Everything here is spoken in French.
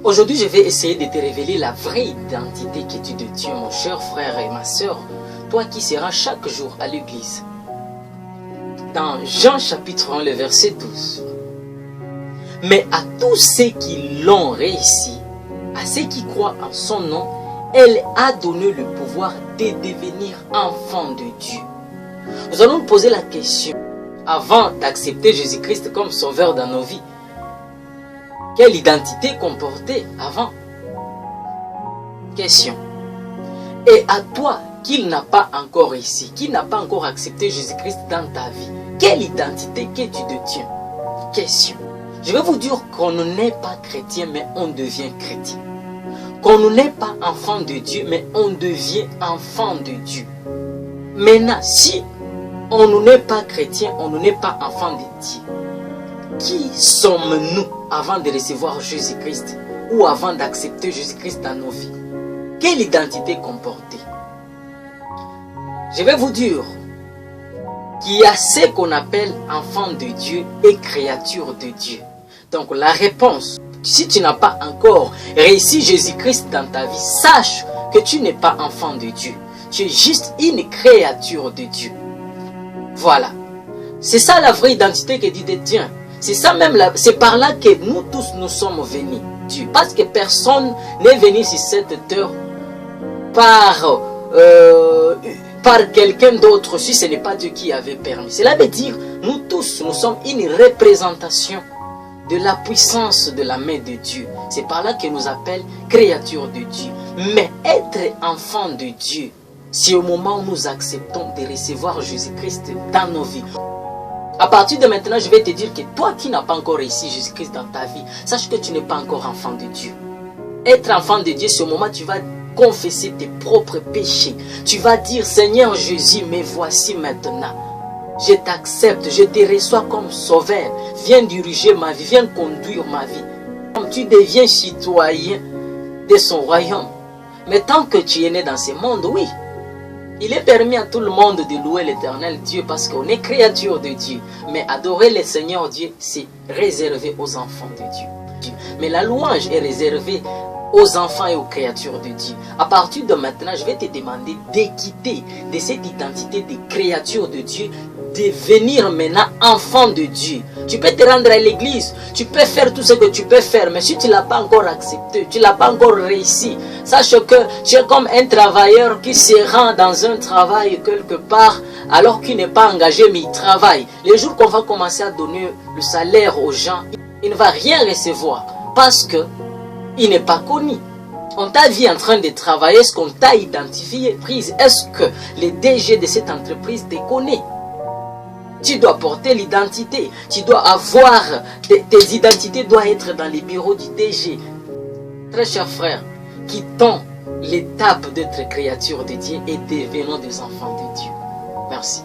Aujourd'hui, je vais essayer de te révéler la vraie identité qui est de Dieu, mon cher frère et ma soeur, toi qui seras chaque jour à l'église. Dans Jean chapitre 1, le verset 12. Mais à tous ceux qui l'ont réussi, à ceux qui croient en son nom, elle a donné le pouvoir de devenir enfants de Dieu. Nous allons nous poser la question, avant d'accepter Jésus-Christ comme sauveur dans nos vies, quelle identité comportait avant? Question. Et à toi, qui n'a pas encore ici, qui n'a pas encore accepté Jésus-Christ dans ta vie, quelle identité que tu détiens? Question. Je vais vous dire qu'on n'est pas chrétien, mais on devient chrétien. Qu'on n'est pas enfant de Dieu, mais on devient enfant de Dieu. Maintenant, si on n'est pas chrétien, on n'est pas enfant de Dieu, qui sommes-nous avant de recevoir Jésus-Christ ou avant d'accepter Jésus-Christ dans nos vies? Quelle identité comporter? Je vais vous dire qu'il y a ce qu'on appelle enfant de Dieu et créature de Dieu. Donc la réponse, si tu n'as pas encore réussi Jésus-Christ dans ta vie, sache que tu n'es pas enfant de Dieu. Tu es juste une créature de Dieu. Voilà. C'est ça la vraie identité que dit de Dieu. C'est ça même, c'est par là que nous tous nous sommes venus. Dieu. Parce que personne n'est venu sur cette terre par quelqu'un d'autre si ce n'est pas Dieu qui avait permis. Cela veut dire, nous tous, nous sommes une représentation de la puissance de la main de Dieu. C'est par là que nous appelle créature de Dieu. Mais être enfant de Dieu, c'est au moment où nous acceptons de recevoir Jésus-Christ dans nos vies. À partir de maintenant, je vais te dire que toi qui n'as pas encore réussi Jésus-Christ dans ta vie, sache que tu n'es pas encore enfant de Dieu. Être enfant de Dieu, c'est au moment où tu vas confesser tes propres péchés. Tu vas dire, Seigneur Jésus, me voici maintenant. Je t'accepte, je te reçois comme sauveur. Viens diriger ma vie, viens conduire ma vie. Tu deviens citoyen de son royaume. Mais tant que tu es né dans ce monde, oui, il est permis à tout le monde de louer l'éternel Dieu parce qu'on est créature de Dieu. Mais adorer le Seigneur Dieu, c'est réservé aux enfants de Dieu. Mais la louange est réservée aux enfants et aux créatures de Dieu. À partir de maintenant, je vais te demander de quitter de cette identité de créature de Dieu, de devenir maintenant enfant de Dieu. Tu peux te rendre à l'église, tu peux faire tout ce que tu peux faire, mais si tu ne l'as pas encore accepté, tu ne l'as pas encore réussi, sache que tu es comme un travailleur qui se rend dans un travail quelque part alors qu'il n'est pas engagé, mais il travaille. Les jours qu'on va commencer à donner le salaire aux gens, il ne va rien recevoir parce que il n'est pas connu. On t'a vu en train de travailler, est-ce qu'on t'a identifié, prise? Est-ce que le DG de cette entreprise te connaît? Tu dois porter l'identité. Tu dois avoir, tes identités doivent être dans les bureaux du DG. Très chers frères, quittons l'étape d'être créature de Dieu et devenons des enfants de Dieu. Merci.